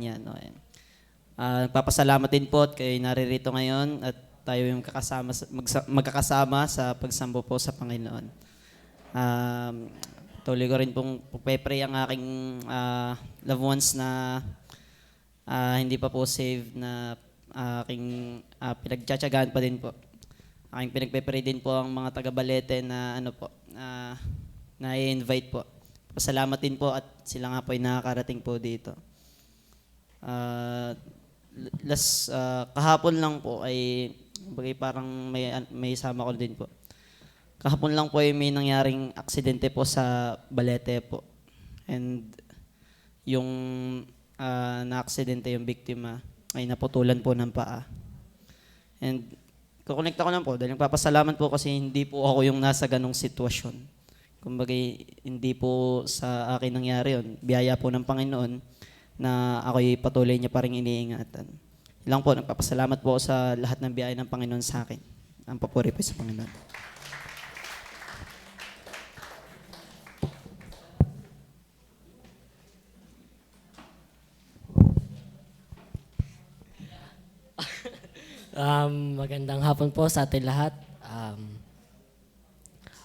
Yan, no? Nagpapasalamat din po at kayo naririto ngayon at tayo yung magkakasama sa pagsambo po sa Panginoon. Tuloy ko rin pong pupepray ang aking loved ones na hindi pa po saved na aking pinagtsatsagaan pa din po. Aking pinagpepray din po ang mga taga-Balete na na i-invite po. Pasalamat din po at sila nga po ay nakakarating po dito. Kahapon lang po ay parang may sama ko din po. Kahapon lang po ay may nangyaring aksidente po sa Balete po. And yung na-aksidente yung biktima ay naputulan po ng paa. And kukonekta ko lang po dahil nagpapasalamat po kasi hindi po ako yung nasa ganong sitwasyon. Kumbaga hindi po sa akin nangyari yun. Biyaya po ng Panginoon na ako'y patuloy niya pa rin iniingatan. Ilang po, nagpapasalamat po sa lahat ng biyaya ng Panginoon sa akin. Ang papuri po sa Panginoon. Magandang hapon po sa ating lahat.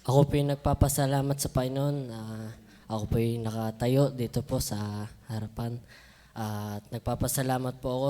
Ako po yung nagpapasalamat sa Panginoon. Ako po yung nakatayo dito po sa harapan. At nagpapasalamat po ako